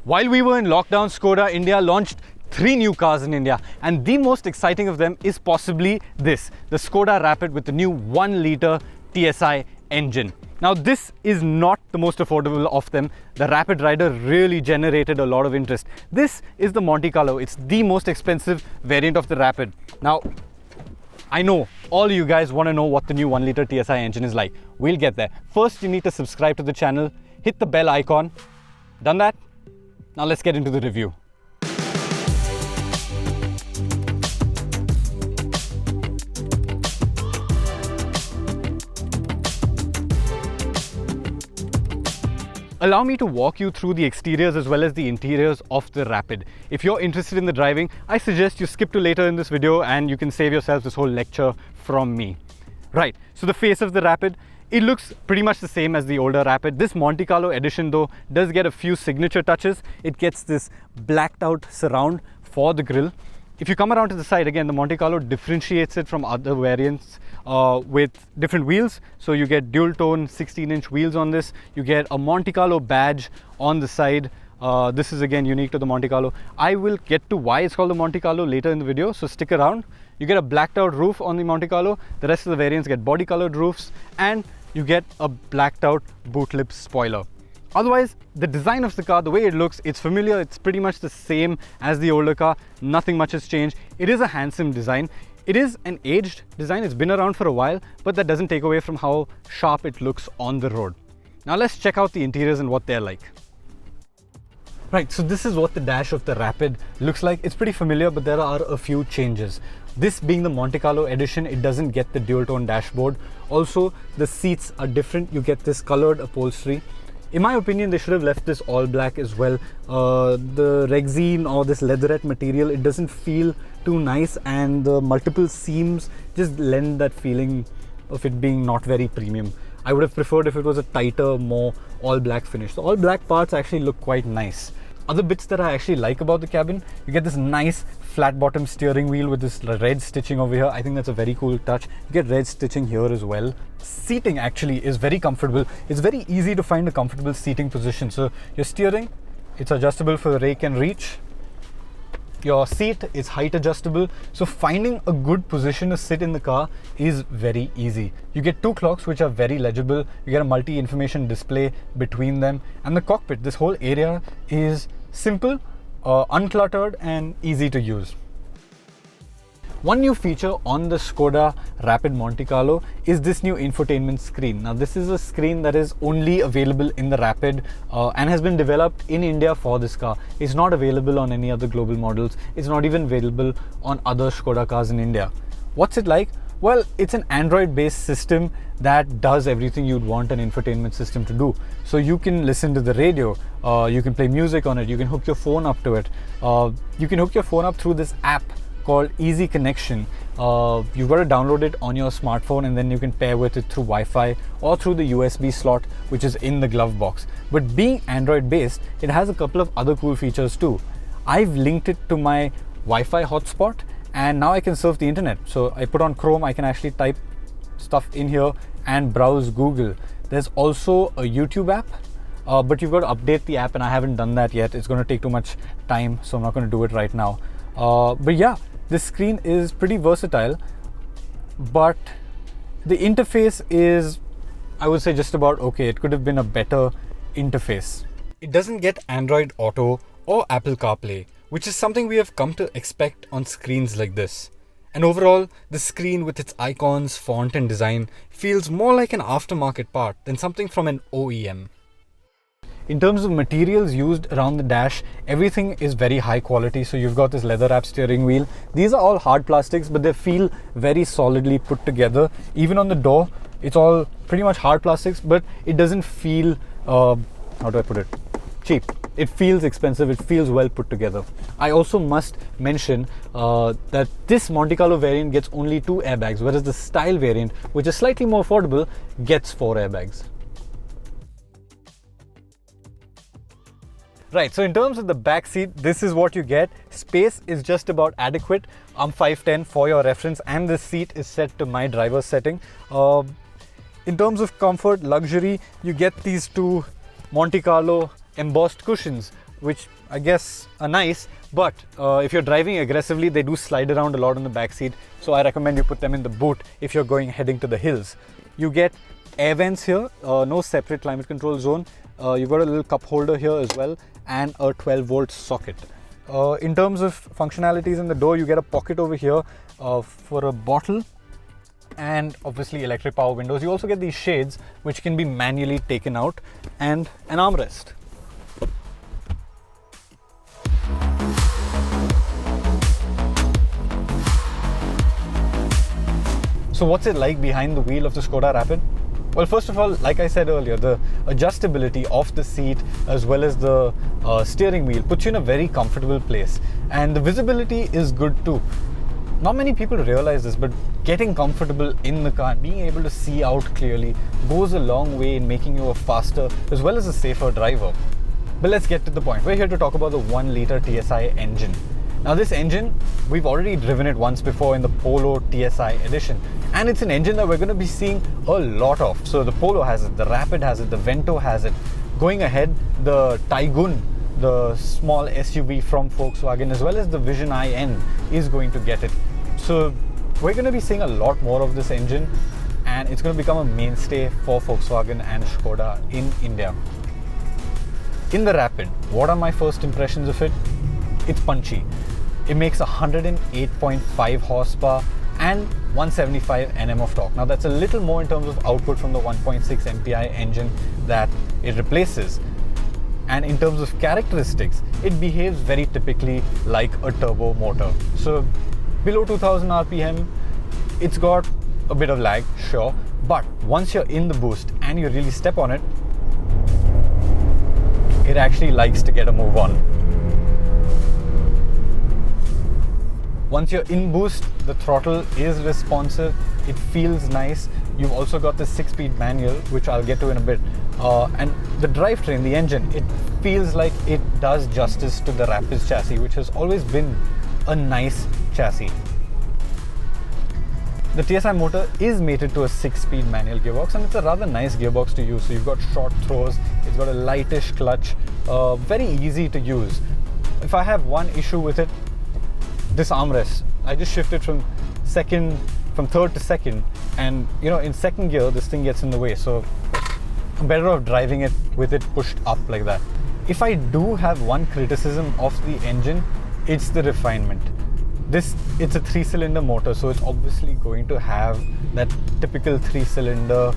While we were in lockdown, Skoda India launched 3 new cars in India, and the most exciting of them is possibly this, the Skoda Rapid with the new 1-litre TSI engine. Now this is not the most affordable of them. The Rapid Rider really generated a lot of interest. This is the Monte Carlo. It's the most expensive variant of the Rapid. Now, I know all you guys want to know what the new 1-litre TSI engine is like. We'll get there. First, you need to subscribe to the channel, hit the bell icon. Done that? Now let's get into the review. Allow me to walk you through the exteriors as well as the interiors of the Rapid. If you're interested in the driving, I suggest you skip to later in this video and you can save yourself this whole lecture from me. Right, so the face of the Rapid, it looks pretty much the same as the older Rapid. This Monte Carlo edition though does get a few signature touches. It gets this blacked out surround for the grille. If you come around to the side, again, the Monte Carlo differentiates it from other variants with different wheels. So you get dual tone 16-inch wheels on this. You get a Monte Carlo badge on the side. This is again unique to the Monte Carlo. I will get to why it's called the Monte Carlo later in the video, so stick around. You get a blacked out roof on the Monte Carlo. The rest of the variants get body colored roofs, and you get a blacked out boot lip spoiler. Otherwise, the design of the car, the way it looks, it's familiar. It's pretty much the same as the older car. Nothing much has changed. It is a handsome design. It is an aged design. It's been around for a while, but that doesn't take away from how sharp it looks on the road. Now let's check out the interiors and what they're like. Right, so this is what the dash of the Rapid looks like. It's pretty familiar, but there are a few changes. This being the Monte Carlo edition, it doesn't get the dual tone dashboard. Also, the seats are different. You get this colored upholstery. In my opinion, they should have left this all black as well. The Rexine or this leatherette material, it doesn't feel too nice, and the multiple seams just lend that feeling of it being not very premium. I would have preferred if it was a tighter, more all black finish. The all black parts actually look quite nice. Other bits that I actually like about the cabin, you get this nice flat bottom steering wheel with this red stitching over here. I think that's a very cool touch. You get red stitching here as well. Seating actually is very comfortable. It's very easy to find a comfortable seating position. So your steering, it's adjustable for rake and reach. Your seat is height adjustable, so finding a good position to sit in the car is very easy. You get 2 clocks which are very legible. You get a multi-information display between them, and the cockpit, this whole area is simple, uncluttered and easy to use. One new feature on the Skoda Rapid Monte Carlo is this new infotainment screen. Now this is a screen that is only available in the Rapid and has been developed in India for this car. It's not available on any other global models. It's not even available on other Skoda cars in India. What's it like? Well, it's an Android-based system that does everything you'd want an infotainment system to do. So you can listen to the radio, you can play music on it, you can hook your phone up to it. You can hook your phone up through this app called Easy Connection. You've got to download it on your smartphone, and then you can pair with it through Wi-Fi or through the USB slot which is in the glove box. But being Android based, it has a couple of other cool features too. I've linked it to my Wi-Fi hotspot, and now I can surf the internet. So I put on Chrome, I can actually type stuff in here and browse Google. There's also a YouTube app, but you've got to update the app, and I haven't done that yet. It's going to take too much time, so I'm not going to do it right now. But yeah, this screen is pretty versatile, but the interface is, I would say, just about okay. It could have been a better interface. It doesn't get Android Auto or Apple CarPlay, which is something we have come to expect on screens like this. And overall, the screen with its icons, font and design feels more like an aftermarket part than something from an OEM. In terms of materials used around the dash, everything is very high quality. So you've got this leather wrap steering wheel. These are all hard plastics, but they feel very solidly put together. Even on the door, it's all pretty much hard plastics, but it doesn't feel, how do I put it, cheap. It feels expensive, it feels well put together. I also must mention that this Monte Carlo variant gets only 2 airbags, whereas the style variant, which is slightly more affordable, gets 4 airbags. Right, so in terms of the back seat, this is what you get. Space is just about adequate. I'm 5'10" for your reference, and this seat is set to my driver's setting. In terms of comfort, luxury, you get these 2 Monte Carlo embossed cushions. which I guess are nice, but if you're driving aggressively, they do slide around a lot on the back seat. So I recommend you put them in the boot if you're heading to the hills. You get air vents here, no separate climate control zone. You've got a little cup holder here as well, and a 12-volt socket. In terms of functionalities in the door, you get a pocket over here for a bottle, and obviously electric power windows. You also get these shades which can be manually taken out, and an armrest. So what's it like behind the wheel of the Skoda Rapid? Well, first of all, like I said earlier, the adjustability of the seat as well as the steering wheel puts you in a very comfortable place, and the visibility is good too. Not many people realize this, but getting comfortable in the car and being able to see out clearly goes a long way in making you a faster as well as a safer driver. But let's get to the point. We're here to talk about the 1-liter TSI engine. Now this engine, we've already driven it once before in the Polo TSI edition, and it's an engine that we're going to be seeing a lot of. So the Polo has it, the Rapid has it, the Vento has it. Going ahead, the Taygun, the small SUV from Volkswagen, as well as the Vision IN is going to get it. So we're going to be seeing a lot more of this engine, and it's going to become a mainstay for Volkswagen and Skoda in India. In the Rapid, what are my first impressions of it? It's punchy. It makes 108.5 horsepower and 175 Nm of torque. Now that's a little more in terms of output from the 1.6 MPI engine that it replaces. And in terms of characteristics, it behaves very typically like a turbo motor. So below 2000 RPM, it's got a bit of lag, sure, but once you're in the boost and you really step on it, it actually likes to get a move on. Once you're in boost, the throttle is responsive, it feels nice. You've also got the 6-speed manual, which I'll get to in a bit. And the drivetrain, the engine, it feels like it does justice to the Rapid's chassis, which has always been a nice chassis. The TSI motor is mated to a 6-speed manual gearbox, and it's a rather nice gearbox to use. So you've got short throws, it's got a lightish clutch, very easy to use. If I have one issue with it, this armrest. I just shifted from third to second, and in second gear this thing gets in the way, so I'm better off driving it with it pushed up like that. If I do have one criticism of the engine, it's the refinement. It's a 3-cylinder motor, so it's obviously going to have that typical 3-cylinder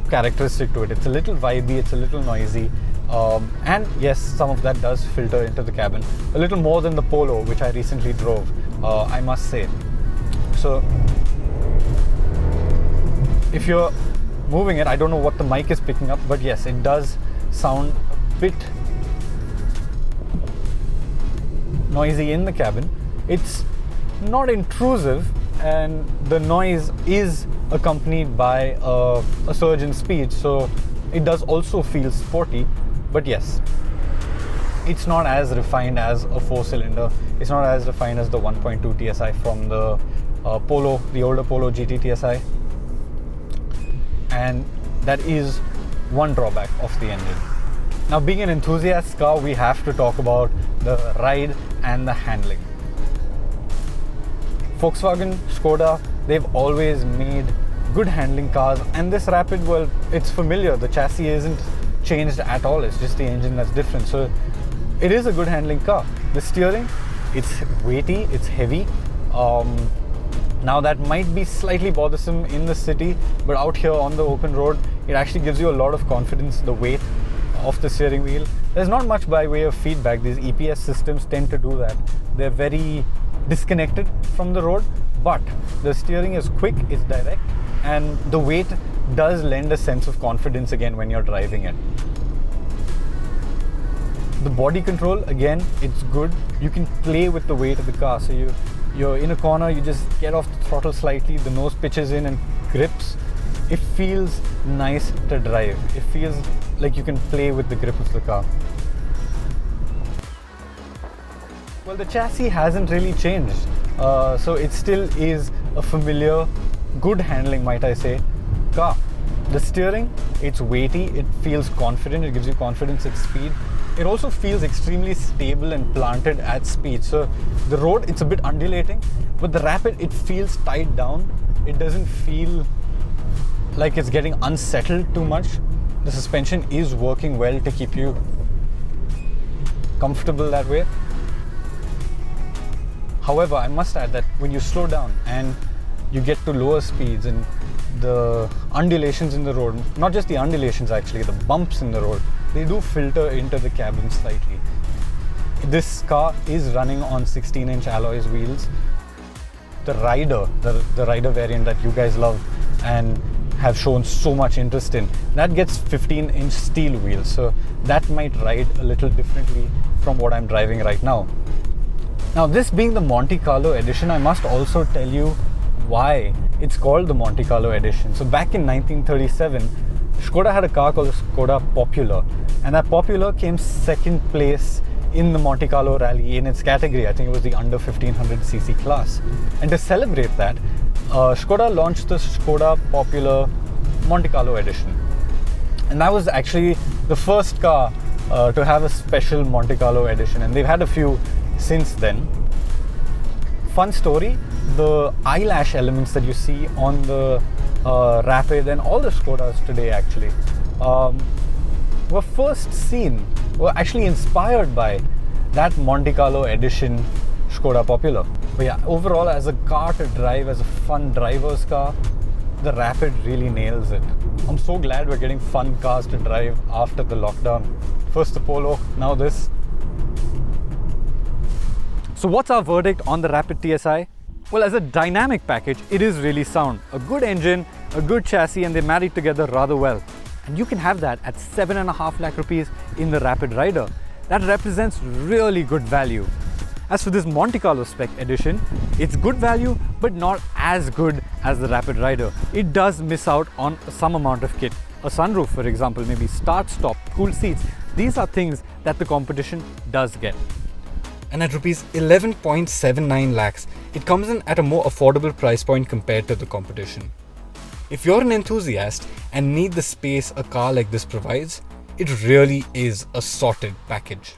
characteristic to it. It's a little vibey, it's a little noisy. And yes, some of that does filter into the cabin. A little more than the Polo, which I recently drove, I must say. So if you're moving it, I don't know what the mic is picking up, but yes, it does sound a bit noisy in the cabin. It's not intrusive, and the noise is accompanied by a surge in speed, so it does also feel sporty. But yes, it's not as refined as a 4-cylinder. It's not as refined as the 1.2 TSI from the Polo, the older Polo GT TSI. And that is one drawback of the engine. Now, being an enthusiast car, we have to talk about the ride and the handling. Volkswagen, Skoda, they've always made good handling cars, and this Rapid, well, it's familiar. The chassis isn't changed at all, it's just the engine that's different. So it is a good handling car. The steering, it's weighty, it's heavy. Now that might be slightly bothersome in the city, but out here on the open road, it actually gives you a lot of confidence, the weight of the steering wheel. There's not much by way of feedback. These EPS systems tend to do that. They're very disconnected from the road, but the steering is quick, it's direct, and the weight does lend a sense of confidence again when you're driving it. The body control, again, it's good. You can play with the weight of the car. So you're in a corner, you just get off the throttle slightly, the nose pitches in and grips. It feels nice to drive. It feels like you can play with the grip of the car. Well, the chassis hasn't really changed. So it still is a familiar, good handling, might I say, car. The steering, it's weighty, it feels confident, it gives you confidence at speed. It also feels extremely stable and planted at speed. So the road, it's a bit undulating, but the Rapid, it feels tied down. It doesn't feel like it's getting unsettled too much. The suspension is working well to keep you comfortable that way. However, I must add that when you slow down and you get to lower speeds and the undulations in the road, not just the undulations actually, the bumps in the road, they do filter into the cabin slightly. This car is running on 16-inch alloy wheels. The Rider, the Rider variant that you guys love and have shown so much interest in, that gets 15-inch steel wheels, so that might ride a little differently from what I'm driving right now. Now, this being the Monte Carlo edition, I must also tell you why it's called the Monte Carlo edition. So back in 1937, Skoda had a car called the Skoda Popular, and that Popular came second place in the Monte Carlo rally in its category. I think it was the under 1500cc class. And to celebrate that, Skoda launched the Skoda Popular Monte Carlo edition. And that was actually the first car to have a special Monte Carlo edition, and they've had a few since then. Fun story, the eyelash elements that you see on the Rapid and all the Skodas today actually were actually inspired by that Monte Carlo edition Skoda Popular. But yeah, overall as a car to drive, as a fun driver's car, the Rapid really nails it. I'm so glad we're getting fun cars to drive after the lockdown. First the Polo, now this. So what's our verdict on the Rapid TSI? Well, as a dynamic package, it is really sound. A good engine, a good chassis, and they marry together rather well. And you can have that at 7.5 lakh rupees in the Rapid Rider. That represents really good value. As for this Monte Carlo spec edition, it's good value, but not as good as the Rapid Rider. It does miss out on some amount of kit. A sunroof, for example, maybe start-stop, cool seats. These are things that the competition does get. And at rupees 11.79 lakhs, it comes in at a more affordable price point compared to the competition. If you're an enthusiast and need the space a car like this provides, it really is a sorted package.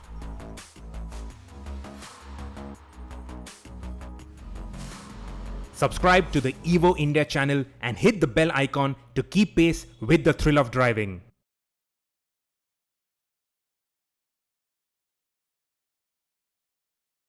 Subscribe to the Evo India channel and hit the bell icon to keep pace with the thrill of driving.